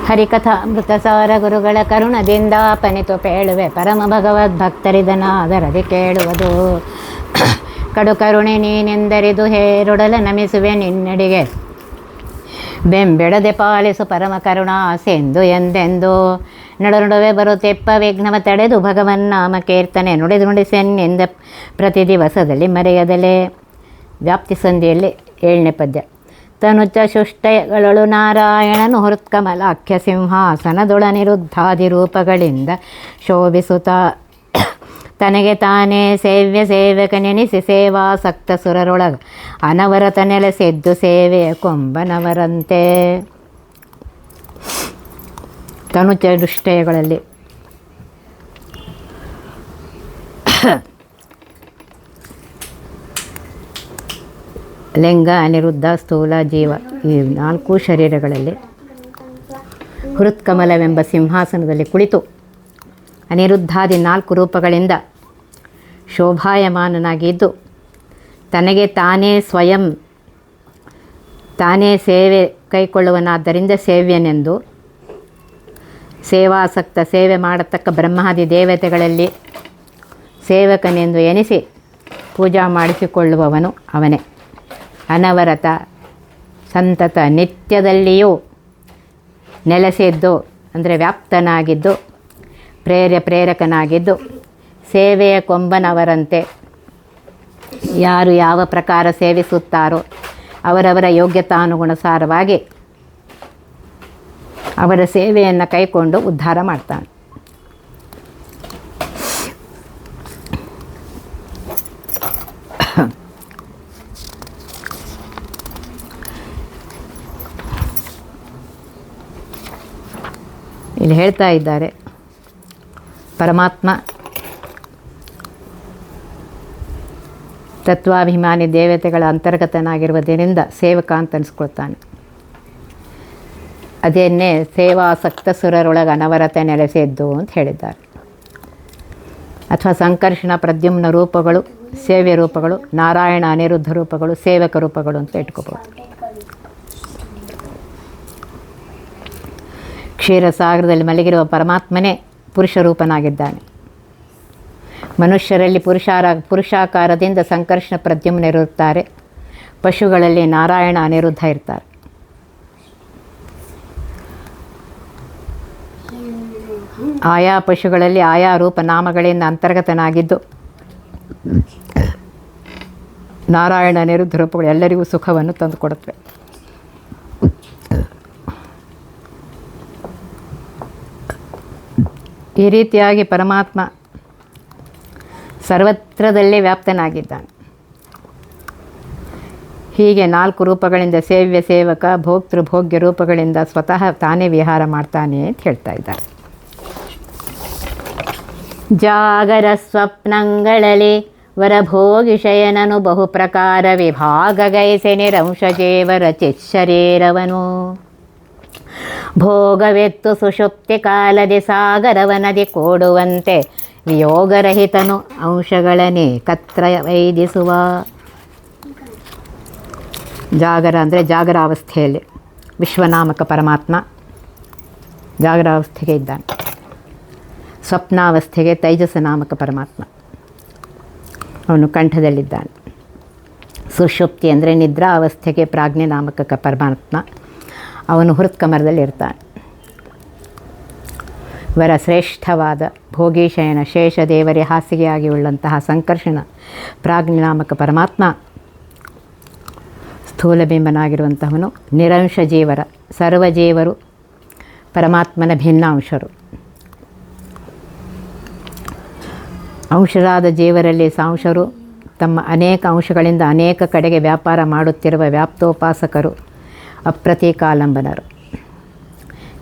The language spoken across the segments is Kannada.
ಹರಿಕಥಾಮೃತಸಾರ ಗುರುಗಳ ಕರುಣದಿಂದ ಪನಿತು ಪೇಳುವೆ ಪರಮ ಭಗವದ್ಭಕ್ತರಿದನಾದರದಿ ಕೇಳುವುದು. ಕಡು ಕರುಣೆ ನೀನೆಂದರಿದು ಹೇರೊಡಲ ನಮಿಸುವೆ ನಿನ್ನಡಿಗೆ ಬೆಂಬೆಡದೆ ಪಾಲಿಸು ಪರಮ ಕರುಣಾಸೆಂದು ಎಂದೆಂದು. ನಡುವೆ ಬರುತ್ತೆಪ್ಪ ವಿಘ್ನವ ತಡೆದು ಭಗವನ್ನಾಮ ಕೀರ್ತನೆ ನುಡಿಸೆನ್ನೆಂದ ಪ್ರತಿ ದಿವಸದಲ್ಲಿ ಮರೆಯದಲೇ. ವ್ಯಾಪ್ತಿ ಸಂಧಿಯಲ್ಲಿ 7ನೇ ಪದ್ಯ. ತನುಚ ಶುಷ್ಟಯಗಳೊಳು ನಾರಾಯಣನು ಹೃತ್ಕಮಲಾಖ್ಯ ಸಿಂಹಾಸನದೊಳನಿರುದ್ಧಾದಿ ರೂಪಗಳಿಂದ ಶೋಭಿಸುತ್ತ ತನಗೆ ತಾನೇ ಸೇವ್ಯ ಸೇವಕನೆನಿಸಿ ಸೇವಾಸಕ್ತ ಸುರರೊಳಗ ಅನವರತ ನೆಲೆಸೆದ್ದು ಸೇವೆಯ ಕೊಂಬನವರಂತೆ. ತನುಚದುಷ್ಟಯಗಳಲ್ಲಿ ಲಿಂಗ, ಅನಿರುದ್ಧ, ಸ್ಥೂಲ, ಜೀವ ಈ 4 ಶರೀರಗಳಲ್ಲಿ ಹೃತ್ಕಮಲವೆಂಬ ಸಿಂಹಾಸನದಲ್ಲಿ ಕುಳಿತು ಅನಿರುದ್ಧಾದಿ 4 ರೂಪಗಳಿಂದ ಶೋಭಾಯಮಾನನಾಗಿದ್ದು ತನಗೆ ತಾನೇ ಸೇವೆ ಕೈಕೊಳ್ಳುವನಾದ್ದರಿಂದ ಸೇವ್ಯನೆಂದು, ಸೇವಾಸಕ್ತ ಸೇವೆ ಮಾಡತಕ್ಕ ಬ್ರಹ್ಮಾದಿ ದೇವತೆಗಳಲ್ಲಿ ಸೇವಕನೆಂದು ಎನಿಸಿ ಪೂಜಾ ಮಾಡಿಸಿಕೊಳ್ಳುವವನು ಅವನೇ. ಅನವರತ ಸಂತತ ನಿತ್ಯದಲ್ಲಿಯೂ ನೆಲೆಸಿದ್ದು ಅಂದರೆ ವ್ಯಾಪ್ತನಾಗಿದ್ದು ಪ್ರೇರಕನಾಗಿದ್ದು ಸೇವೆಯ ಕೊಂಬನವರಂತೆ ಯಾರು ಯಾವ ಪ್ರಕಾರ ಸೇವಿಸುತ್ತಾರೋ ಅವರವರ ಯೋಗ್ಯತಾನುಗುಣಸಾರವಾಗಿ ಅವರ ಸೇವೆಯನ್ನು ಕೈಕೊಂಡು ಉದ್ಧಾರ ಮಾಡ್ತಾನೆ. ಇಲ್ಲಿ ಹೇಳ್ತಾ ಇದ್ದಾರೆ, ಪರಮಾತ್ಮ ತತ್ವಾಭಿಮಾನಿ ದೇವತೆಗಳ ಅಂತರ್ಗತನಾಗಿರುವುದರಿಂದ ಸೇವಕ ಅಂತ ಅನಿಸ್ಕೊಳ್ತಾನೆ. ಅದನ್ನೇ ಸೇವಾಸಕ್ತ ಸುರರೊಳಗೆ ಅನವರತ ನೆಲೆಸಿದ್ದು ಅಂತ ಹೇಳಿದ್ದಾರೆ. ಅಥವಾ ಸಂಕರ್ಷಣ ಪ್ರದ್ಯುಮ್ನ ರೂಪಗಳು ಸೇವ್ಯ ರೂಪಗಳು, ನಾರಾಯಣ ಅನಿರುದ್ಧ ರೂಪಗಳು ಸೇವಕ ರೂಪಗಳು ಅಂತ ಇಟ್ಕೋಬೋದು. ಕ್ಷೀರಸಾಗರದಲ್ಲಿ ಮಲಗಿರುವ ಪರಮಾತ್ಮನೇ ಪುರುಷ ರೂಪನಾಗಿದ್ದಾನೆ. ಮನುಷ್ಯರಲ್ಲಿ ಪುರುಷಾಕಾರದಿಂದ ಸಂಕರ್ಷಣ ಪ್ರದ್ಯುಮ್ನರಿರುತ್ತಾರೆ. ಪಶುಗಳಲ್ಲಿ ನಾರಾಯಣ ಅನಿರುದ್ಧ ಇರ್ತಾರೆ. ಆಯಾ ಪಶುಗಳಲ್ಲಿ ಆಯಾ ರೂಪನಾಮಗಳಿಂದ ಅಂತರ್ಗತನಾಗಿದ್ದು ನಾರಾಯಣ ಅನಿರುದ್ಧ ರೂಪಗಳು ಎಲ್ಲರಿಗೂ ಸುಖವನ್ನು ತಂದುಕೊಡುತ್ತವೆ. ಈ ರೀತಿಯಾಗಿ ಪರಮಾತ್ಮ ಸರ್ವತ್ರದಲ್ಲೇ ವ್ಯಾಪ್ತನಾಗಿದ್ದಾನೆ. ಹೀಗೆ 4 ರೂಪಗಳಿಂದ ಸೇವ್ಯ ಸೇವಕ ಭೋಕ್ತೃ ಭೋಗ್ಯ ರೂಪಗಳಿಂದ ಸ್ವತಃ ತಾನೇ ವಿಹಾರ ಮಾಡ್ತಾನೆ ಅಂತ ಹೇಳ್ತಾ ಇದ್ದಾರೆ. ಜಾಗರ ಸ್ವಪ್ನಗಳಲ್ಲಿ ವರಭೋಗಿಶಯನನು ಬಹು ಪ್ರಕಾರ ವಿಭಾಗಗೈಸೆ ನಿರಂಶಜೇವರ ಚಿಶರೀರವನು ಭೋಗವೆತ್ತು ಸುಷುಪ್ತಿ ಕಾಲದಿ ಸಾಗರವನದಿ ಕೂಡುವಂತೆ ವಿಯೋಗರಹಿತನು ಅಂಶಗಳನ್ನೇ ಕತ್ರ ವೈದಿಸುವ. ಜಾಗರ ಅಂದರೆ ಜಾಗರಾವಸ್ಥೆಯಲ್ಲಿ ವಿಶ್ವನಾಮಕ ಪರಮಾತ್ಮ ಜಾಗರಾವಸ್ಥೆಗೆ ಇದ್ದಾನೆ. ಸ್ವಪ್ನಾವಸ್ಥೆಗೆ ತೈಜಸ ನಾಮಕ ಪರಮಾತ್ಮ ಅವನು ಕಂಠದಲ್ಲಿದ್ದಾನೆ. ಸುಷುಪ್ತಿ ಅಂದರೆ ನಿದ್ರಾ ಅವಸ್ಥೆಗೆ ಪ್ರಾಜ್ಞೆ ನಾಮಕ ಪರಮಾತ್ಮ ಅವನು ಹೃತ್ಕಮರದಲ್ಲಿ ಇರ್ತಾನೆ. ವರ ಶ್ರೇಷ್ಠವಾದ ಭೋಗೀಶಯನ ಶೇಷದೇವರೇ ಹಾಸಿಗೆಯಾಗಿ ಉಳ್ಳಂತಹ ಸಂಕರ್ಷಣ ಪ್ರಾಜ್ಞಾನಾಮಕ ಪರಮಾತ್ಮ ಸ್ಥೂಲಬಿಂಬನಾಗಿರುವಂತಹವನು ನಿರಂಶ ಜೀವರ ಸರ್ವಜೀವರು ಪರಮಾತ್ಮನ ಭಿನ್ನಾಂಶರು. ಅಂಶರಾದ ಜೀವರಲ್ಲಿ ಸಾಂಶರು ತಮ್ಮ ಅನೇಕ ಅಂಶಗಳಿಂದ ಅನೇಕ ಕಡೆಗೆ ವ್ಯಾಪಾರ ಮಾಡುತ್ತಿರುವ ವ್ಯಾಪ್ತೋಪಾಸಕರು ಅಪ್ರತೀಕಾಲಂಬನರು.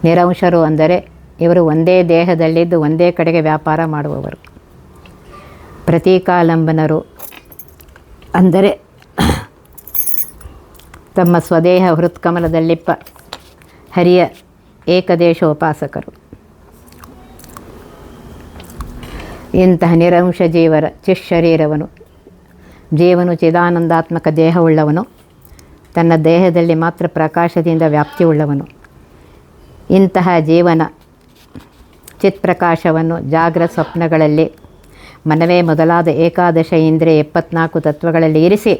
ನಿರಂಶರು ಅಂದರೆ ಇವರು ಒಂದೇ ದೇಹದಲ್ಲಿದ್ದು ಒಂದೇ ಕಡೆಗೆ ವ್ಯಾಪಾರ ಮಾಡುವವರು. ಪ್ರತೀಕಾಲಂಬನರು ಅಂದರೆ ತಮ್ಮ ಸ್ವದೇಹ ಹೃತ್ಕಮಲದಲ್ಲಿಪ್ಪ ಹರಿಯ ಏಕದೇಶೋಪಾಸಕರು. ಇಂತಹ ನಿರಂಶ ಜೀವರ ಚಿಶರೀರವನು ಜೀವನು ಚಿದಾನಂದಾತ್ಮಕ ದೇಹವುಳ್ಳವನು, ತನ್ನ ದೇಹದಲ್ಲಿ ಮಾತ್ರ ಪ್ರಕಾಶದಿಂದ ವ್ಯಾಪ್ತಿಯುಳ್ಳವನು. ಇಂತಹ ಜೀವನ ಚಿತ್ಪ್ರಕಾಶವನ್ನು ಜಾಗ್ರತ ಸ್ವಪ್ನಗಳಲ್ಲಿ ಮನವೇ ಮೊದಲಾದ ಏಕಾದಶ ಇಂದ್ರಿಯ 74 ತತ್ವಗಳಲ್ಲಿ ಇರಿಸಿ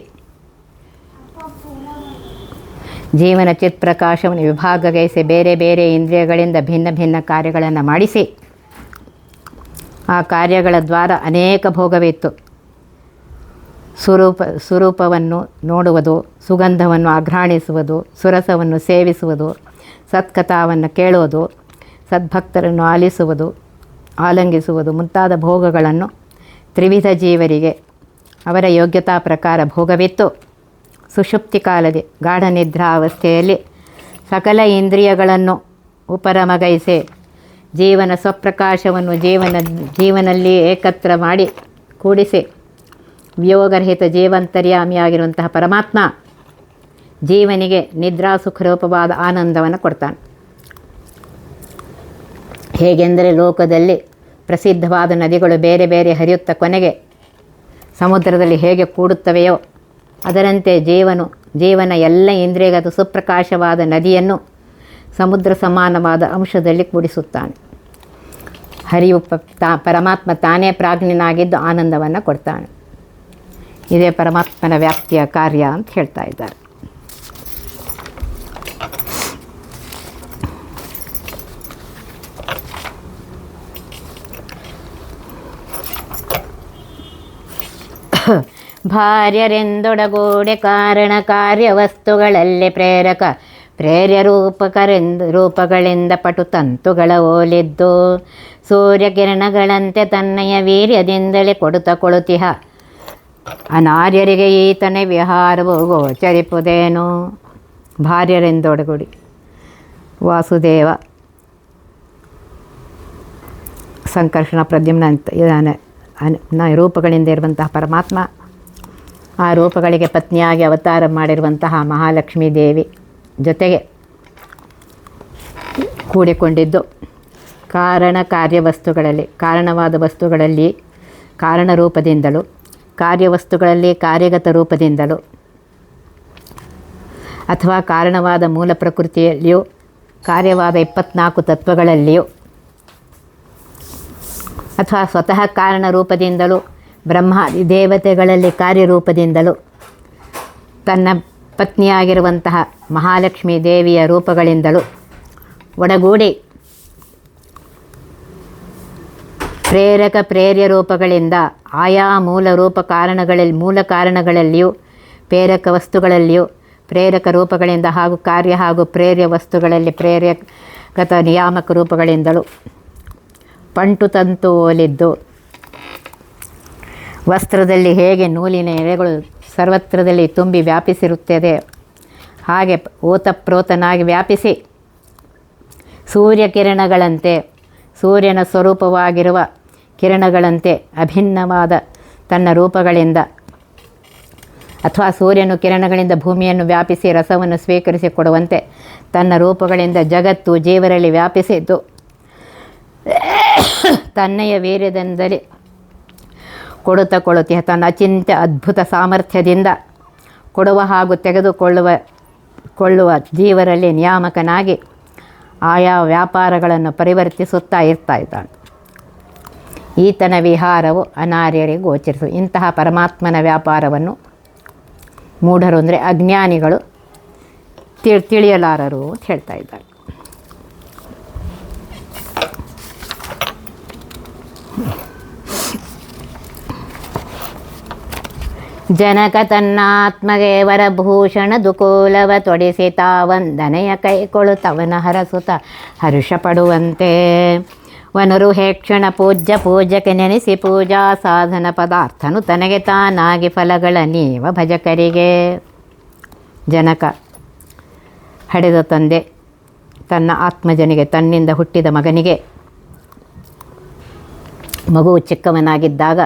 ಜೀವನ ಚಿತ್ಪ್ರಕಾಶವನ್ನು ವಿಭಾಗಗೈಸಿ ಬೇರೆ ಬೇರೆ ಇಂದ್ರಿಯಗಳಿಂದ ಭಿನ್ನ ಭಿನ್ನ ಕಾರ್ಯಗಳನ್ನು ಮಾಡಿಸಿ ಆ ಕಾರ್ಯಗಳ ದ್ವಾರ ಅನೇಕ ಭೋಗವಿತ್ತು. ಸ್ವರೂಪವನ್ನು ನೋಡುವುದು, ಸುಗಂಧವನ್ನು ಆಘ್ರಾಣಿಸುವುದು, ಸುರಸವನ್ನು ಸೇವಿಸುವುದು, ಸತ್ಕಥಾವನ್ನು ಕೇಳುವುದು, ಸದ್ಭಕ್ತರನ್ನು ಆಲಿಂಗಿಸುವುದು ಮುಂತಾದ ಭೋಗಗಳನ್ನು ತ್ರಿವಿಧ ಜೀವರಿಗೆ ಅವರ ಯೋಗ್ಯತಾ ಪ್ರಕಾರ ಭೋಗವಿತ್ತು. ಸುಷುಪ್ತಿ ಕಾಲದಿ ಗಾಢ ನಿದ್ರಾವಸ್ಥೆಯಲ್ಲಿ ಸಕಲ ಇಂದ್ರಿಯಗಳನ್ನು ಉಪರಮಗೈಸಿ ಜೀವನ ಸ್ವಪ್ರಕಾಶವನ್ನು ಜೀವನಲ್ಲಿ ಏಕತ್ರ ಮಾಡಿ ಕೂಡಿಸಿ ವಿಯೋಗರಹಿತ ಜೀವಂತರ್ಯಾಮಿಯಾಗಿರುವಂತಹ ಪರಮಾತ್ಮ ಜೀವನಿಗೆ ನಿದ್ರಾ ಸುಖರೂಪವಾದ ಆನಂದವನ್ನು ಕೊಡ್ತಾನೆ. ಹೇಗೆಂದರೆ ಲೋಕದಲ್ಲಿ ಪ್ರಸಿದ್ಧವಾದ ನದಿಗಳು ಬೇರೆ ಬೇರೆ ಹರಿಯುತ್ತಾ ಕೊನೆಗೆ ಸಮುದ್ರದಲ್ಲಿ ಹೇಗೆ ಕೂಡುತ್ತವೆಯೋ ಅದರಂತೆ ಜೀವನ ಎಲ್ಲ ಇಂದ್ರಿಯಗತ ಸುಪ್ರಕಾಶವಾದ ನದಿಯನ್ನು ಸಮುದ್ರ ಸಮಾನವಾದ ಅಂಶದಲ್ಲಿ ಕೂಡಿಸುತ್ತಾನೆ. ಪರಮಾತ್ಮ ತಾನೇ ಪ್ರಾಜ್ಞನಾಗಿದ್ದು ಆನಂದವನ್ನು ಕೊಡ್ತಾನೆ. ಇದೇ ಪರಮಾತ್ಮನ ವ್ಯಾಪ್ತಿಯ ಕಾರ್ಯ ಅಂತ ಹೇಳ್ತಾ ಇದ್ದಾರೆ. ಭಾರ್ಯರೆಂದೊಡಗೂಡೆ ಕಾರಣ ಕಾರ್ಯವಸ್ತುಗಳಲ್ಲಿ ಪ್ರೇರ್ಯ ರೂಪಗಳಿಂದ ಪಟುತಂತುಗಳ ಓಲಿದ್ದು ಸೂರ್ಯಕಿರಣಗಳಂತೆ ತನ್ನಯ ವೀರ್ಯದಿಂದಲೇ ಕೊಳುತಿಹ ಅನಾರ್ಯರಿಗೆ ಈತನೇ ವಿಹಾರವು ಗೋಚರಿಪುದೇನು. ಭಾರ್ಯರೆಂದೊಡಗೂಡಿ ವಾಸುದೇವ, ಸಂಕರ್ಷಣ, ಪ್ರದ್ಯುಮ್ನ ರೂಪಗಳಿಂದ ಇರುವಂತಹ ಪರಮಾತ್ಮ ಆ ರೂಪಗಳಿಗೆ ಪತ್ನಿಯಾಗಿ ಅವತಾರ ಮಾಡಿರುವಂತಹ ಮಹಾಲಕ್ಷ್ಮೀ ದೇವಿ ಜೊತೆಗೆ ಕೂಡಿಕೊಂಡಿದ್ದು ಕಾರಣ ಕಾರ್ಯವಸ್ತುಗಳಲ್ಲಿ ಕಾರಣವಾದ ವಸ್ತುಗಳಲ್ಲಿ ಕಾರಣ ರೂಪದಿಂದಲೂ ಕಾರ್ಯವಸ್ತುಗಳಲ್ಲಿ ಕಾರ್ಯಗತ ರೂಪದಿಂದಲೂ ಅಥವಾ ಕಾರಣವಾದ ಮೂಲ ಪ್ರಕೃತಿಯಲ್ಲಿಯೂ ಕಾರ್ಯವಾದ 24 ತತ್ವಗಳಲ್ಲಿಯೂ ಅಥವಾ ಸ್ವತಃ ಕಾರಣ ರೂಪದಿಂದಲೂ ಬ್ರಹ್ಮಾದಿ ದೇವತೆಗಳಲ್ಲಿ ಕಾರ್ಯರೂಪದಿಂದಲೂ ತನ್ನ ಪತ್ನಿಯಾಗಿರುವಂತಹ ಮಹಾಲಕ್ಷ್ಮೀ ದೇವಿಯ ರೂಪಗಳಿಂದಲೂ ಒಡಗೂಡಿ ಪ್ರೇರ್ಯ ರೂಪಗಳಿಂದ ಆಯಾ ಮೂಲ ಕಾರಣಗಳಲ್ಲಿಯೂ ಪ್ರೇರಕ ವಸ್ತುಗಳಲ್ಲಿಯೂ ಪ್ರೇರಕ ರೂಪಗಳಿಂದ ಹಾಗೂ ಕಾರ್ಯ ಹಾಗೂ ಪ್ರೇರ್ಯ ವಸ್ತುಗಳಲ್ಲಿ ಪ್ರೇರಕತ ನಿಯಾಮಕ ರೂಪಗಳಿಂದಲೂ ಪಂಟುತಂತು ಓಲಿದ್ದು ವಸ್ತ್ರದಲ್ಲಿ ಹೇಗೆ ನೂಲಿನ ಎಳೆಗಳು ಸರ್ವತ್ರದಲ್ಲಿ ತುಂಬಿ ವ್ಯಾಪಿಸಿರುತ್ತದೆ ಹಾಗೆ ಓತಪ್ರೋತನಾಗಿ ವ್ಯಾಪಿಸಿ ಸೂರ್ಯಕಿರಣಗಳಂತೆ ಸೂರ್ಯನ ಸ್ವರೂಪವಾಗಿರುವ ಕಿರಣಗಳಂತೆ ಅಭಿನ್ನವಾದ ತನ್ನ ರೂಪಗಳಿಂದ ಅಥವಾ ಸೂರ್ಯನು ಕಿರಣಗಳಿಂದ ಭೂಮಿಯನ್ನು ವ್ಯಾಪಿಸಿ ರಸವನ್ನು ಸ್ವೀಕರಿಸಿಕೊಡುವಂತೆ ತನ್ನ ರೂಪಗಳಿಂದ ಜಗತ್ತು ಜೀವರಲ್ಲಿ ವ್ಯಾಪಿಸಿದ್ದು ತನ್ನಯ ವೀರ್ಯದಿಂದಲೇ ಕೊಳುತಿಹ ತನ್ನ ಅಚಿಂತ್ಯ ಅದ್ಭುತ ಸಾಮರ್ಥ್ಯದಿಂದ ಕೊಡುವ ಹಾಗೂ ತೆಗೆದುಕೊಳ್ಳುವ ಜೀವರಲ್ಲಿ ನಿಯಾಮಕನಾಗಿ ಆಯಾ ವ್ಯಾಪಾರಗಳನ್ನು ಪರಿವರ್ತಿಸುತ್ತಾ ಇದ್ದಾನೆ. ಈತನ ವಿಹಾರವು ಅನಾರ್ಯರಿಗೆ ಗೋಚರಿಸು. ಇಂತಹ ಪರಮಾತ್ಮನ ವ್ಯಾಪಾರವನ್ನು ಮೂಢರು ಅಂದರೆ ಅಜ್ಞಾನಿಗಳು ತಿಳಿಯಲಾರರು ಅಂತ ಹೇಳ್ತಾ ಇದ್ದಾರೆ. ಜನಕ ತನ್ನಾತ್ಮಗೇವರ ಭೂಷಣ ದುಕೂಲವ ತೊಡಿಸಿ ತಾವಂದನೆಯ ಕೈಕೊಳುತ್ತವನ ಹರಸುತ ಹರ್ಷ ಪಡುವಂತೆ ವನರು ಹೇಕ್ಷಣ ಪೂಜ್ಯಕ್ಕೆ ನೆನೆಸಿ ಪೂಜಾ ಸಾಧನ ಪದಾರ್ಥನು ತನಗೆ ತಾನಾಗಿ ಫಲಗಳ ನೀವ ಭಜಕರಿಗೆ. ಜನಕ ಹಡೆದ ತಂದೆ ತನ್ನ ಆತ್ಮಜನಿಗೆ ತನ್ನಿಂದ ಹುಟ್ಟಿದ ಮಗನಿಗೆ ಮಗುವು ಚಿಕ್ಕವನಾಗಿದ್ದಾಗ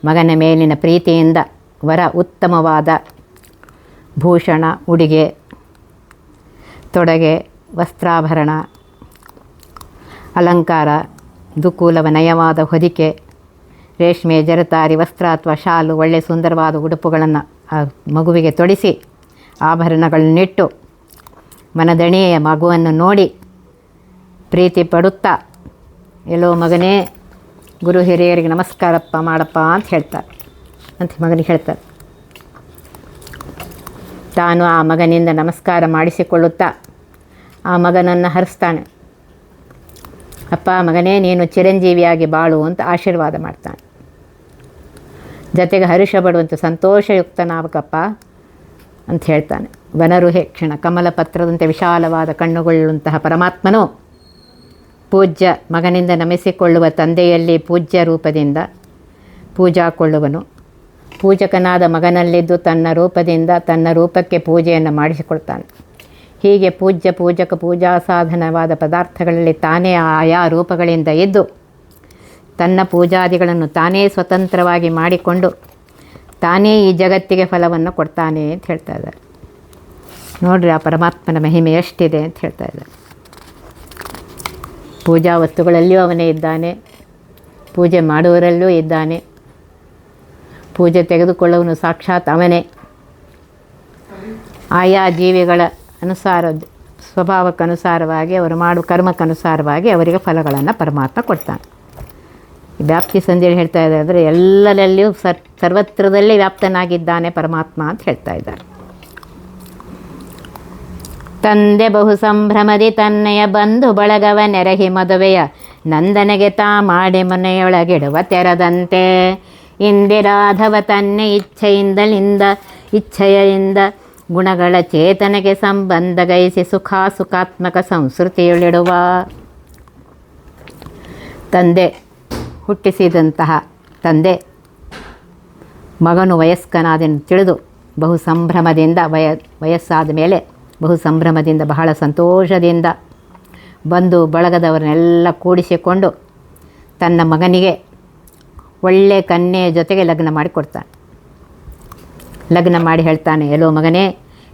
ಮಗನ ಮೇಲಿನ ಪ್ರೀತಿಯಿಂದ ವರ ಉತ್ತಮವಾದ ಭೂಷಣ, ಉಡುಗೆ, ತೊಡಗೆ, ವಸ್ತ್ರಾಭರಣ, ಅಲಂಕಾರ, ದುಕೂಲವ ನಯವಾದ ಹೊದಿಕೆ, ರೇಷ್ಮೆ, ಜರತಾರಿ ವಸ್ತ್ರ ಅಥವಾ ಶಾಲು, ಒಳ್ಳೆಯ ಸುಂದರವಾದ ಉಡುಪುಗಳನ್ನು ಆ ಮಗುವಿಗೆ ತೊಡಿಸಿ ಆಭರಣಗಳನ್ನಿಟ್ಟು ಮನದಣಿಯ ಮಗುವನ್ನು ನೋಡಿ ಪ್ರೀತಿ ಪಡುತ್ತಾ, ಎಲ್ಲೋ ಮಗನೇ ಗುರು ಹಿರಿಯರಿಗೆ ನಮಸ್ಕಾರಪ್ಪ ಮಾಡಪ್ಪ ಅಂತ ಹೇಳ್ತಾರೆ. ಅಂತ ಮಗನಿಗೆ ಹೇಳ್ತಾರೆ. ತಾನು ಆ ಮಗನಿಂದ ನಮಸ್ಕಾರ ಮಾಡಿಸಿಕೊಳ್ಳುತ್ತಾ ಆ ಮಗನನ್ನು ಹರಿಸ್ತಾನೆ. ಅಪ್ಪ ಮಗನೇ ನೀನು ಚಿರಂಜೀವಿಯಾಗಿ ಬಾಳು ಅಂತ ಆಶೀರ್ವಾದ ಮಾಡ್ತಾನೆ. ಜೊತೆಗೆ ಹರುಷ ಪಡುವಂಥ ಸಂತೋಷಯುಕ್ತನಾಗಪ್ಪ ಅಂತ ಹೇಳ್ತಾನೆ. ವನರುಹೆ ಕ್ಷಣ ಕಮಲ ಪತ್ರದಂತೆ ವಿಶಾಲವಾದ ಕಣ್ಣುಗಳುಂತಹ ಪರಮಾತ್ಮನು ಪೂಜ್ಯ ಮಗನಿಂದ ನಮಿಸಿಕೊಳ್ಳುವ ತಂದೆಯಲ್ಲಿ ಪೂಜ್ಯ ರೂಪದಿಂದ ಪೂಜಾಕೊಳ್ಳುವನು. ಪೂಜಕನಾದ ಮಗನಲ್ಲಿದ್ದು ತನ್ನ ರೂಪದಿಂದ ತನ್ನ ರೂಪಕ್ಕೆ ಪೂಜೆಯನ್ನು ಮಾಡಿಸಿಕೊಳ್ತಾನೆ. ಹೀಗೆ ಪೂಜ್ಯ ಪೂಜಕ ಪೂಜಾ ಸಾಧನವಾದ ಪದಾರ್ಥಗಳಲ್ಲಿ ತಾನೇ ಆಯಾ ರೂಪಗಳಿಂದ ಇದ್ದು ತನ್ನ ಪೂಜಾದಿಗಳನ್ನು ತಾನೇ ಸ್ವತಂತ್ರವಾಗಿ ಮಾಡಿಕೊಂಡು ತಾನೇ ಈ ಜಗತ್ತಿಗೆ ಫಲವನ್ನು ಕೊಡ್ತಾನೆ ಅಂತ ಹೇಳ್ತಾ ಇದ್ದಾರೆ. ನೋಡ್ರಿ ಆ ಪರಮಾತ್ಮನ ಮಹಿಮೆ ಎಷ್ಟಿದೆ ಅಂತ ಹೇಳ್ತಾ ಇದ್ದಾರೆ. ಪೂಜಾ ವಸ್ತುಗಳಲ್ಲಿಯೂ ಅವನೇ ಇದ್ದಾನೆ, ಪೂಜೆ ಮಾಡುವವರಲ್ಲೂ ಇದ್ದಾನೆ, ಪೂಜೆ ತೆಗೆದುಕೊಳ್ಳುವನು ಸಾಕ್ಷಾತ್ ಅವನೇ. ಆಯಾ ಜೀವಿಗಳ ಅನುಸಾರ ಸ್ವಭಾವಕ್ಕನುಸಾರವಾಗಿ ಅವರು ಮಾಡುವ ಕರ್ಮಕ್ಕನುಸಾರವಾಗಿ ಅವರಿಗೆ ಫಲಗಳನ್ನು ಪರಮಾತ್ಮ ಕೊಡ್ತಾನೆ. ವ್ಯಾಪ್ತಿ ಸಂಧಿಯಲ್ಲಿ ಹೇಳ್ತಾ ಇದ್ದಾರೆ ಅಂದರೆ ಎಲ್ಲರಲ್ಲಿಯೂ ಸರ್ವತ್ರದಲ್ಲಿ ವ್ಯಾಪ್ತನಾಗಿದ್ದಾನೆ ಪರಮಾತ್ಮ ಅಂತ ಹೇಳ್ತಾ ಇದ್ದಾರೆ. ತಂದೆ ಬಹು ಸಂಭ್ರಮದಿ ತನ್ನಯ ಬಂಧು ಬಳಗವ ನೆರಹಿ ಮದುವೆಯ ನಂದನೆಗೆ ತಾ ಮಾಡಿ ಮನೆಯೊಳಗಿಡುವ ತೆರದಂತೆ ಇಂದಿರಾಧವ ತನ್ನ ಇಚ್ಛೆಯಿಂದ ಗುಣಗಳ ಚೇತನಗೆ ಸಂಬಂಧ ಗೈಸಿ ಸುಖಾತ್ಮಕ ಸಂಸ್ಕೃತಿಯೊಳಿಡುವ. ತಂದೆ ಹುಟ್ಟಿಸಿದಂತಹ ತಂದೆ ಮಗನು ವಯಸ್ಕನಾದೆಂದು ತಿಳಿದು ಬಹು ಸಂಭ್ರಮದಿಂದ ವಯಸ್ಸಾದ ಮೇಲೆ ಬಹು ಸಂಭ್ರಮದಿಂದ ಬಹಳ ಸಂತೋಷದಿಂದ ಬಂದು ಬಳಗದವರನ್ನೆಲ್ಲ ಕೂಡಿಸಿಕೊಂಡು ತನ್ನ ಮಗನಿಗೆ ಒಳ್ಳೆಯ ಕನ್ಯೆಯ ಜೊತೆಗೆ ಲಗ್ನ ಮಾಡಿಕೊಡ್ತಾನೆ. ಲಗ್ನ ಮಾಡಿ ಹೇಳ್ತಾನೆ, ಎಲ್ಲೋ ಮಗನೇ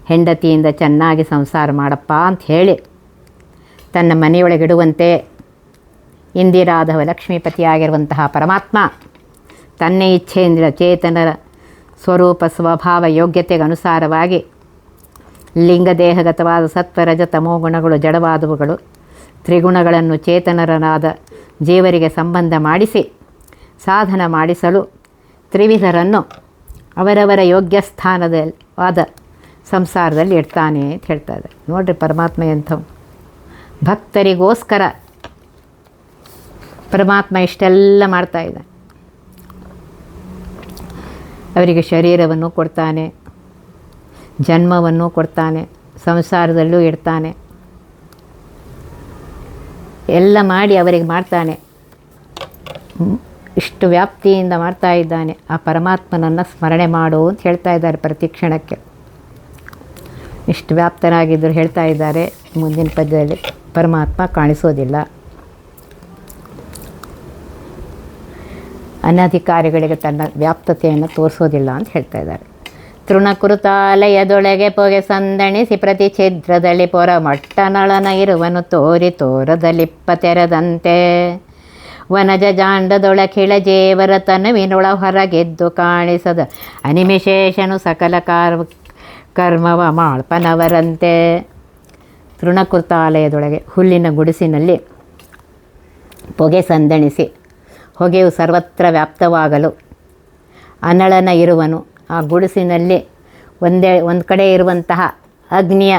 ಹೆಂಡತಿಯಿಂದ ಚೆನ್ನಾಗಿ ಸಂಸಾರ ಮಾಡಪ್ಪ ಅಂತ ಹೇಳಿ ತನ್ನ ಮನೆಯೊಳಗಿಡುವಂತೆ ಇಂದಿರಾಧವ ಲಕ್ಷ್ಮೀಪತಿಯಾಗಿರುವಂತಹ ಪರಮಾತ್ಮ ತನ್ನ ಇಚ್ಛೆಯಿಂದ ಚೇತನರ ಸ್ವರೂಪ ಸ್ವಭಾವ ಯೋಗ್ಯತೆಗೆ ಅನುಸಾರವಾಗಿ ಲಿಂಗದೇಹಗತವಾದ ಸತ್ವರಜ ತಮೋಗುಣಗಳು ಜಡವಾದವುಗಳು ತ್ರಿಗುಣಗಳನ್ನು ಚೇತನರನಾದ ಜೀವರಿಗೆ ಸಂಬಂಧ ಮಾಡಿಸಿ ಸಾಧನ ಮಾಡಿಸಲು ತ್ರಿವಿಧರನ್ನು ಅವರವರ ಯೋಗ್ಯ ಸ್ಥಾನದವಾದ ಸಂಸಾರದಲ್ಲಿ ಇಡ್ತಾನೆ ಅಂತ ಹೇಳ್ತಾ ಇದ್ದಾರೆ. ನೋಡಿರಿ ಪರಮಾತ್ಮ ಎಂಥವು ಭಕ್ತರಿಗೋಸ್ಕರ ಪರಮಾತ್ಮ ಇಷ್ಟೆಲ್ಲ ಮಾಡ್ತಾ ಇದ್ದಾನೆ. ಅವರಿಗೆ ಶರೀರವನ್ನು ಕೊಡ್ತಾನೆ, ಜನ್ಮವನ್ನು ಕೊಡ್ತಾನೆ, ಸಂಸಾರದಲ್ಲೂ ಇಡ್ತಾನೆ, ಎಲ್ಲ ಮಾಡಿ ಅವರಿಗೆ ಮಾಡ್ತಾನೆ. ಇಷ್ಟು ವ್ಯಾಪ್ತಿಯಿಂದ ಮಾಡ್ತಾ ಇದ್ದಾನೆ. ಆ ಪರಮಾತ್ಮನನ್ನು ಸ್ಮರಣೆ ಮಾಡು ಅಂತ ಹೇಳ್ತಾ ಇದ್ದಾರೆ ಪ್ರತಿ ಕ್ಷಣಕ್ಕೆ. ಇಷ್ಟು ವ್ಯಾಪ್ತನಾಗಿದ್ದರು ಹೇಳ್ತಾ ಇದ್ದಾರೆ. ಮುಂದಿನ ಪದ್ಯದಲ್ಲಿ ಪರಮಾತ್ಮ ಕಾಣಿಸೋದಿಲ್ಲ, ಅನಧಿಕಾರಿಗಳಿಗೆ ತನ್ನ ವ್ಯಾಪ್ತತೆಯನ್ನು ತೋರಿಸೋದಿಲ್ಲ ಅಂತ ಹೇಳ್ತಾ ಇದ್ದಾರೆ. ತೃಣಕೃತಾಲಯದೊಳಗೆ ಪೊಗೆ ಸಂದಣಿಸಿ ಪ್ರತಿ ಛಿದ್ರದಲ್ಲಿ ಪೊರ ಮಟ್ಟನಳನ ಇರುವನು ತೋರದಲಿಪ್ಪ ತೆರದಂತೆ ವನಜ ಜಾಂಡದೊಳಖಿಳ ಜೇವರ ತನುವಿನೊಳ ಹೊರಗೆದ್ದು ಕಾಣಿಸದ ಅನಿಮಿಶೇಷನು ಸಕಲ ಕರ್ಮವ ಮಾಳ್ಪನವರಂತೆ. ತೃಣಕೃತಾಲಯದೊಳಗೆ ಹುಲ್ಲಿನ ಗುಡಿಸಿನಲ್ಲಿ ಪೊಗೆ ಸಂದಣಿಸಿ ಹೊಗೆಯು ಸರ್ವತ್ರ ವ್ಯಾಪ್ತವಾಗಲು ಅನಳನ ಇರುವನು. ಆ ಗುಡಿಸಿನಲ್ಲಿ ಒಂದು ಕಡೆ ಇರುವಂತಹ ಅಗ್ನಿಯ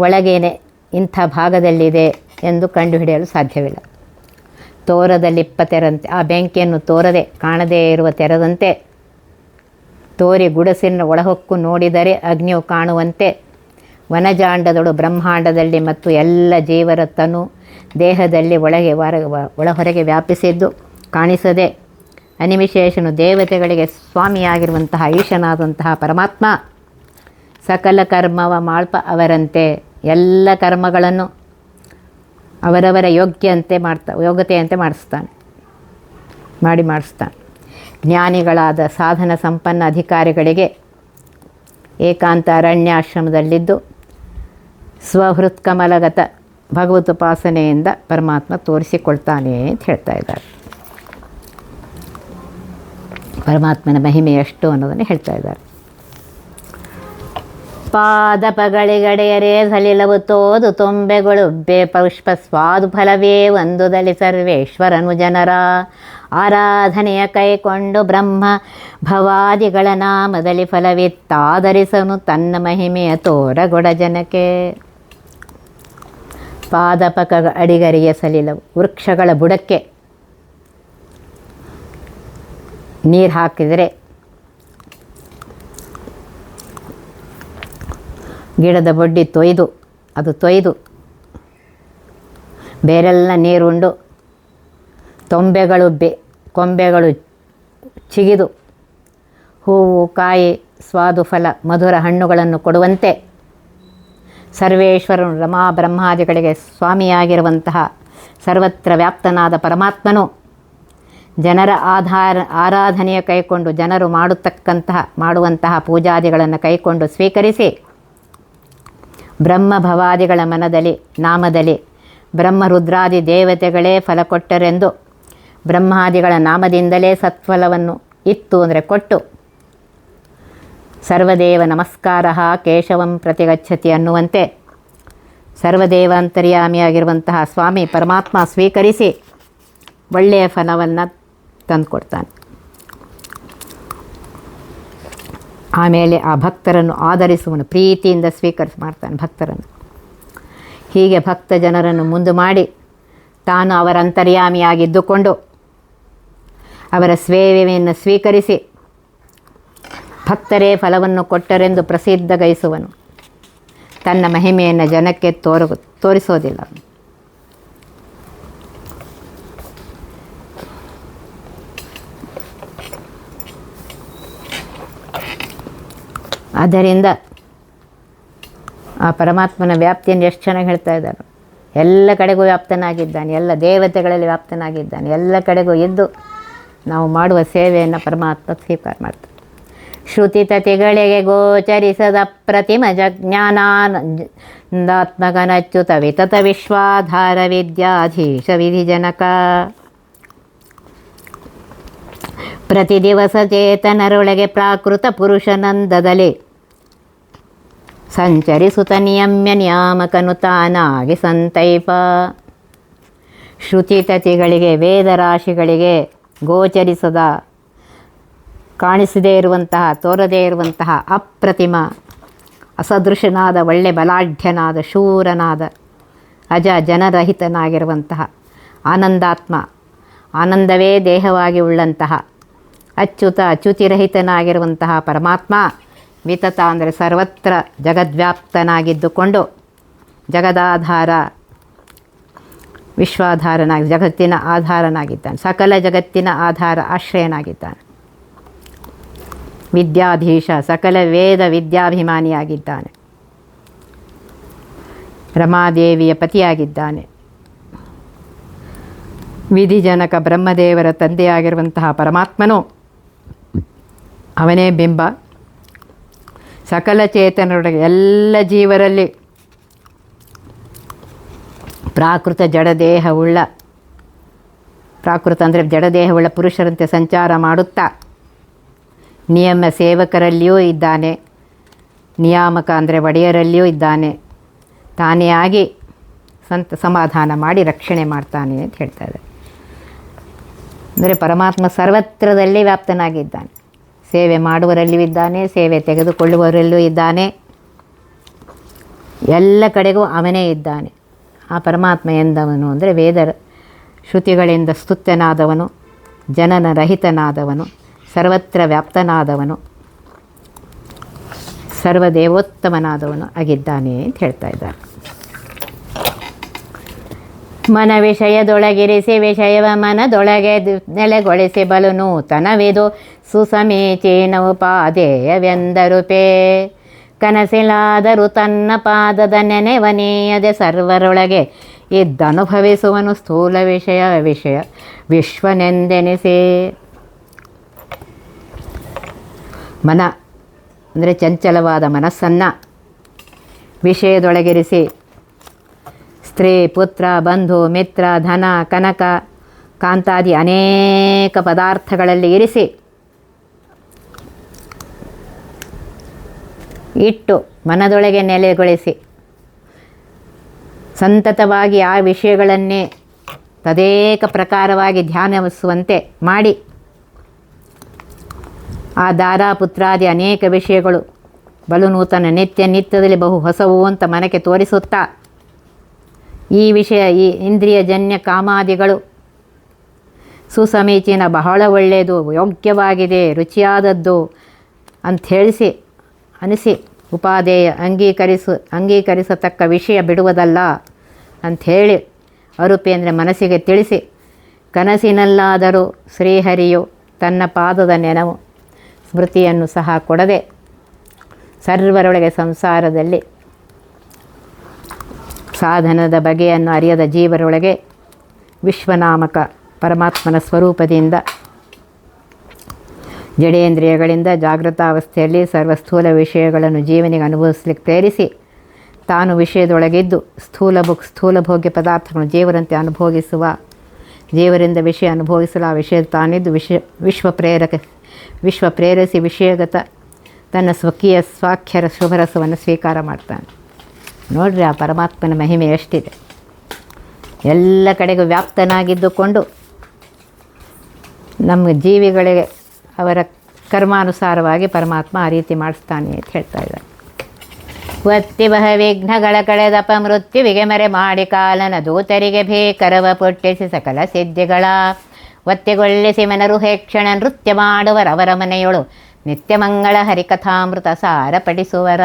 ಒಳಗೇನೆ ಇಂಥ ಭಾಗದಲ್ಲಿದೆ ಎಂದು ಕಂಡುಹಿಡಿಯಲು ಸಾಧ್ಯವಿಲ್ಲ. ತೋರದಲ್ಲಿಪ್ಪ ತೆರಂತೆ, ಆ ಬೆಂಕಿಯನ್ನು ತೋರದೆ ಕಾಣದೇ ಇರುವ ತೆರದಂತೆ ತೋರಿ ಗುಡಿಸಿನ ಒಳಹೊಕ್ಕು ನೋಡಿದರೆ ಅಗ್ನಿಯು ಕಾಣುವಂತೆ ವನಜಾಂಡದೊಳು ಬ್ರಹ್ಮಾಂಡದಲ್ಲಿ ಮತ್ತು ಎಲ್ಲ ಜೀವರ ತನು ದೇಹದಲ್ಲಿ ಒಳಹೊರಗೆ ವ್ಯಾಪಿಸಿದ್ದು ಕಾಣಿಸದೆ ಅನಿಮಿಶೇಷನು ದೇವತೆಗಳಿಗೆ ಸ್ವಾಮಿಯಾಗಿರುವಂತಹ ಈಶನಾದಂತಹ ಪರಮಾತ್ಮ ಸಕಲ ಕರ್ಮವ ಮಾಳ್ಪ ಅವರಂತೆ ಎಲ್ಲ ಕರ್ಮಗಳನ್ನು ಅವರವರ ಯೋಗ್ಯತೆಯಂತೆ ಮಾಡಿಸ್ತಾನೆ. ಜ್ಞಾನಿಗಳಾದ ಸಾಧನ ಸಂಪನ್ನ ಅಧಿಕಾರಿಗಳಿಗೆ ಏಕಾಂತ ಅರಣ್ಯಾಶ್ರಮದಲ್ಲಿದ್ದು ಸ್ವಹೃತ್ಕಮಲಗತ ಭಗವದುಪಾಸನೆಯಿಂದ ಪರಮಾತ್ಮ ತೋರಿಸಿಕೊಳ್ತಾನೆ ಅಂತ ಹೇಳ್ತಾ ಇದ್ದಾರೆ. ಪರಮಾತ್ಮನ ಮಹಿಮೆ ಎಷ್ಟು ಅನ್ನೋದನ್ನು ಹೇಳ್ತಾ ಇದ್ದಾರೆ. ಪಾದಪಗಳಿಗಡೆಯರೇ ಸಲಿಲವು ತೋದು ತೊಂಬೆಗೊಳುಬ್ಬೆ ಪುಷ್ಪ ಸ್ವಾದು ಫಲವೇ ಒಂದುದಲಿ ಸರ್ವೇಶ್ವರನು ಜನರ ಆರಾಧನೆಯ ಕೈಕೊಂಡು ಬ್ರಹ್ಮ ಭವಾದಿಗಳ ನಾಮದಲ್ಲಿ ಫಲವಿತ್ತಾದರಿಸನು ತನ್ನ ಮಹಿಮೆಯ ತೋರಗೊಡ ಜನಕ್ಕೆ. ಪಾದಪಕ ಅಡಿಗರಿಗೆ ಸಲಿಲವು, ವೃಕ್ಷಗಳ ಬುಡಕ್ಕೆ ನೀರು ಹಾಕಿದರೆ ಗಿಡದ ಬೊಡ್ಡಿ ತೊಯ್ದು ಬೇರೆಲ್ಲ ನೀರುಂಡು ಕೊಂಬೆಗಳು ಚಿಗಿದು ಹೂವು ಕಾಯಿ ಸ್ವಾದು ಫಲ ಮಧುರ ಹಣ್ಣುಗಳನ್ನು ಕೊಡುವಂತೆ ಸರ್ವೇಶ್ವರನು ರಮಾ ಬ್ರಹ್ಮಾದಿಗಳಿಗೆ ಸ್ವಾಮಿಯಾಗಿರುವಂತಹ ಸರ್ವತ್ರ ವ್ಯಾಪ್ತನಾದ ಪರಮಾತ್ಮನು ಜನರ ಆರಾಧನೆಯ ಕೈಕೊಂಡು ಜನರು ಮಾಡುವಂತಹ ಪೂಜಾದಿಗಳನ್ನು ಕೈಕೊಂಡು ಸ್ವೀಕರಿಸಿ ಬ್ರಹ್ಮಭವಾದಿಗಳ ನಾಮದಲ್ಲಿ ಬ್ರಹ್ಮರುದ್ರಾದಿ ದೇವತೆಗಳೇ ಫಲ ಕೊಟ್ಟರೆಂದು ಬ್ರಹ್ಮಾದಿಗಳ ನಾಮದಿಂದಲೇ ಸತ್ಫಲವನ್ನು ಇತ್ತು ಅಂದರೆ ಕೊಟ್ಟು ಸರ್ವದೇವ ನಮಸ್ಕಾರ ಕೇಶವಂ ಪ್ರತಿಗಚ್ಚತಿ ಅನ್ನುವಂತೆ ಸರ್ವದೇವಾಂತರ್ಯಾಮಿಯಾಗಿರುವಂತಹ ಸ್ವಾಮಿ ಪರಮಾತ್ಮ ಸ್ವೀಕರಿಸಿ ಒಳ್ಳೆಯ ಫಲವನ್ನು ತಂದುಕೊಡ್ತಾನೆ. ಆಮೇಲೆ ಆ ಭಕ್ತರನ್ನು ಆಧರಿಸುವನು, ಪ್ರೀತಿಯಿಂದ ಮಾಡ್ತಾನೆ ಭಕ್ತರನ್ನು. ಹೀಗೆ ಭಕ್ತ ಜನರನ್ನು ಮುಂದೆ ಮಾಡಿ ತಾನು ಅವರ ಅಂತರ್ಯಾಮಿಯಾಗಿದ್ದುಕೊಂಡು ಅವರ ಸೇವೆಯನ್ನು ಸ್ವೀಕರಿಸಿ ಭಕ್ತರೇ ಫಲವನ್ನು ಕೊಟ್ಟರೆಂದು ಪ್ರಸಿದ್ಧಗೈಸುವನು. ತನ್ನ ಮಹಿಮೆಯನ್ನು ಜನಕ್ಕೆ ತೋರಿಸೋದಿಲ್ಲ. ಆದ್ದರಿಂದ ಆ ಪರಮಾತ್ಮನ ವ್ಯಾಪ್ತಿಯನ್ನು ಎಷ್ಟು ಚೆನ್ನಾಗಿ ಹೇಳ್ತಾ ಇದ್ದಾರೆ. ಎಲ್ಲ ಕಡೆಗೂ ವ್ಯಾಪ್ತನಾಗಿದ್ದಾನೆ, ಎಲ್ಲ ದೇವತೆಗಳಲ್ಲಿ ವ್ಯಾಪ್ತನಾಗಿದ್ದಾನೆ. ಎಲ್ಲ ಕಡೆಗೂ ಇದ್ದು ನಾವು ಮಾಡುವ ಸೇವೆಯನ್ನು ಪರಮಾತ್ಮ ಸ್ವೀಕಾರ ಮಾಡ್ತಾನೆ. ಶ್ರುತಿತತಿಗಳಿಗೆ ಗೋಚರಿಸದ ಪ್ರತಿಮ ಜ್ಞಾನಾನಂದಾತ್ಮಕನಚ್ಯುತ ವಿತತ ವಿಶ್ವಾಧಾರ ವಿದ್ಯಾಧೀಶ ವಿಧಿಜನಕ. ಪ್ರತಿ ದಿವಸ ಚೇತನರೊಳಗೆ ಪ್ರಾಕೃತ ಪುರುಷನಂದದಲ್ಲಿ ಸಂಚರಿಸುತ್ತ ನಿಯಮ್ಯ ನಿಯಾಮಕನು ತಾನಾಗಿ ಸಂತೈಪ. ಶ್ರುತಿತತಿಗಳಿಗೆ ವೇದರಾಶಿಗಳಿಗೆ ಗೋಚರಿಸದ ಕಾಣಿಸದೇ ಇರುವಂತಹ ತೋರದೇ ಇರುವಂತಹ ಅಪ್ರತಿಮ ಅಸದೃಶನಾದ ಒಳ್ಳೆ ಬಲಾಢ್ಯನಾದ ಶೂರನಾದ ಅಜ ಜನರಹಿತನಾಗಿರುವಂತಹ ಆನಂದಾತ್ಮ, ಆನಂದವೇ ದೇಹವಾಗಿ ಉಳ್ಳಂತಹ ಅಚ್ಯುತಿರಹಿತನಾಗಿರುವಂತಹ ಪರಮಾತ್ಮ ವಿತತ ಅಂದರೆ ಸರ್ವತ್ರ ಜಗದ್ವ್ಯಾಪ್ತನಾಗಿದ್ದುಕೊಂಡು ಜಗದಾಧಾರ ವಿಶ್ವಾಧಾರನಾಗಿ ಜಗತ್ತಿನ ಆಧಾರನಾಗಿದ್ದಾನೆ. ಸಕಲ ಜಗತ್ತಿನ ಆಧಾರ ಆಶ್ರಯನಾಗಿದ್ದಾನೆ. ವಿದ್ಯಾಧೀಶ ಸಕಲ ವೇದ ವಿದ್ಯಾಭಿಮಾನಿಯಾಗಿದ್ದಾನೆ. ರಮಾದೇವಿಯ ಪತಿಯಾಗಿದ್ದಾನೆ. ವಿಧಿಜನಕ ಬ್ರಹ್ಮದೇವರ ತಂದೆಯಾಗಿರುವಂತಹ ಪರಮಾತ್ಮನು ಅವನೇ ಬಿಂಬ. ಸಕಲ ಚೇತನರೊಳಗೆ ಎಲ್ಲ ಜೀವರಲ್ಲಿ ಪ್ರಾಕೃತ ಅಂದರೆ ಜಡದೇಹವುಳ್ಳ ಪುರುಷರಂತೆ ಸಂಚಾರ ಮಾಡುತ್ತಾ ನಿಯಮ ಸೇವಕರಲ್ಲಿಯೂ ಇದ್ದಾನೆ, ನಿಯಾಮಕ ಅಂದರೆ ಒಡೆಯರಲ್ಲಿಯೂ ಇದ್ದಾನೆ. ತಾನೇ ಆಗಿ ಸಮಾಧಾನ ಮಾಡಿ ರಕ್ಷಣೆ ಮಾಡ್ತಾನೆ ಅಂತ ಹೇಳ್ತಾ ಇದ್ದಾರೆ. ಅಂದರೆ ಪರಮಾತ್ಮ ಸರ್ವತ್ರದಲ್ಲಿ ವ್ಯಾಪ್ತನಾಗಿದ್ದಾನೆ. ಸೇವೆ ಮಾಡುವರಲ್ಲಿಯೂ ಇದ್ದಾನೆ, ಸೇವೆ ತೆಗೆದುಕೊಳ್ಳುವವರಲ್ಲೂ ಇದ್ದಾನೆ. ಎಲ್ಲ ಕಡೆಗೂ ಅವನೇ ಇದ್ದಾನೆ. ಆ ಪರಮಾತ್ಮ ಎಂದವನು ಅಂದರೆ ವೇದ ಶ್ರುತಿಗಳಿಂದ ಸ್ತುತ್ಯನಾದವನು, ಜನನ ರಹಿತನಾದವನು, ಸರ್ವತ್ರ ವ್ಯಾಪ್ತನಾದವನು, ಸರ್ವದೇವೋತ್ತಮನಾದವನು ಆಗಿದ್ದಾನೆ ಅಂತ ಹೇಳ್ತಾ ಇದ್ದಾರೆ. ಮನ ವಿಷಯದೊಳಗಿರಿಸಿ ವಿಷಯವ ಮನದೊಳಗೆ ನೆಲೆಗೊಳಿಸಿ ಬಲು ನೂತನವಿದು ಸುಸಮೀಚೀನ ಉಪಾದೇಯವೆಂದರುಪೇ. ಕನಸಿಲಾದರೂ ತನ್ನ ಪಾದದ ನೆನೆವನೀಯದೆ ಸರ್ವರೊಳಗೆ ಇದ್ದನುಭವಿಸುವನು ಸ್ಥೂಲ ವಿಷಯ ವಿಶ್ವನೆಂದೆನಿಸಿ. ಮನ ಅಂದರೆ ಚಂಚಲವಾದ ಮನಸ್ಸನ್ನು ವಿಷಯದೊಳಗಿರಿಸಿ ಸ್ತ್ರೀ, ಪುತ್ರ, ಬಂಧು, ಮಿತ್ರ, ಧನ, ಕನಕ, ಕಾಂತಾದಿ ಅನೇಕ ಪದಾರ್ಥಗಳಲ್ಲಿ ಇರಿಸಿ ಇಟ್ಟು ಮನದೊಳಗೆ ನೆಲೆಗೊಳಿಸಿ ಸಂತತವಾಗಿ ಆ ವಿಷಯಗಳನ್ನೇ ತದೇಕ ಪ್ರಕಾರವಾಗಿ ಧ್ಯಾನಿಸುವಂತೆ ಮಾಡಿ ಆ ದಾರಾಪುತ್ರಾದಿ ಅನೇಕ ವಿಷಯಗಳು ಬಲು ನೂತನ ನಿತ್ಯದಲ್ಲಿ ಬಹು ಹೊಸವು ಅಂತ ಮನಕ್ಕೆ ತೋರಿಸುತ್ತಾ ಈ ವಿಷಯ ಈ ಇಂದ್ರಿಯಜನ್ಯ ಕಾಮಾದಿಗಳು ಸುಸಮೀಚೀನ ಬಹಳ ಒಳ್ಳೆಯದು ಯೋಗ್ಯವಾಗಿದೆ ರುಚಿಯಾದದ್ದು ಅಂಥೇಳಿಸಿ ಅನಿಸಿ ಉಪಾದೇಯ ಅಂಗೀಕರಿಸತಕ್ಕ ವಿಷಯ ಬಿಡುವುದಲ್ಲ ಅಂಥೇಳಿ ಅರುಪೇಂದ್ರ ಮನಸ್ಸಿಗೆ ತಿಳಿಸಿ ಕನಸಿನಲ್ಲಾದರೂ ಶ್ರೀಹರಿಯು ತನ್ನ ಪಾದದ ನೆನವು ಸ್ಮೃತಿಯನ್ನು ಸಹ ಕೊಡದೆ ಸರ್ವರೊಳಗೆ ಸಂಸಾರದಲ್ಲಿ ಸಾಧನದ ಬಗೆಯನ್ನು ಅರಿಯದ ಜೀವರೊಳಗೆ ವಿಶ್ವನಾಮಕ ಪರಮಾತ್ಮನ ಸ್ವರೂಪದಿಂದ ಜಡೇಂದ್ರಿಯಗಳಿಂದ ಜಾಗೃತಾವಸ್ಥೆಯಲ್ಲಿ ಸರ್ವಸ್ಥೂಲ ವಿಷಯಗಳನ್ನು ಜೀವನಿಗೆ ಅನುಭವಿಸಲಿಕ್ಕೆ ಪ್ರೇರಿಸಿ ತಾನು ವಿಷಯದೊಳಗಿದ್ದು ಸ್ಥೂಲ ಭೋಗ್ಯ ಪದಾರ್ಥಗಳನ್ನು ಜೀವರಂತೆ ಅನುಭೋಗಿಸುವ ಜೀವರಿಂದ ವಿಷಯ ಅನುಭವಿಸಲು ಆ ವಿಷಯ ತಾನಿದ್ದು ವಿಶ್ವ ಪ್ರೇರಿಸಿ ವಿಷಯಗತ ತನ್ನ ಸ್ವಕೀಯ ಸ್ವಾಖ್ಯರ ಶುಭರಸವನ್ನು ಸ್ವೀಕಾರ ಮಾಡ್ತಾನೆ. ನೋಡ್ರಿ ಆ ಪರಮಾತ್ಮನ ಮಹಿಮೆ ಎಷ್ಟಿದೆ. ಎಲ್ಲ ಕಡೆಗೂ ವ್ಯಾಪ್ತನಾಗಿದ್ದುಕೊಂಡು ನಮ್ಮ ಜೀವಿಗಳಿಗೆ ಅವರ ಕರ್ಮಾನುಸಾರವಾಗಿ ಪರಮಾತ್ಮ ಆ ರೀತಿ ಮಾಡಿಸ್ತಾನೆ ಅಂತ ಹೇಳ್ತಾ ಇದ್ದಾರೆ. ಒತ್ತಿ ಬಹ ವಿಘ್ನಗಳ ಕಳೆದಪ ಮೃತ್ಯುವಿಗೆ ಮರೆ ಮಾಡಿ ಕಾಲನ ದೂತರಿಗೆ ಭೇಕರವ ಪುಟ್ಟಿಸಿ ಸಕಲ ಸಿದ್ಧಿಗಳ ಒತ್ತಿಗೊಳ್ಳಿಸಿ ಮನರು ಹೇಕ್ಷಣ ನೃತ್ಯ ಮಾಡುವರವರ ಮನೆಯೊಳು ನಿತ್ಯ ಮಂಗಳ ಹರಿಕಥಾಮೃತ ಸಾರ ಪಡಿಸುವರ.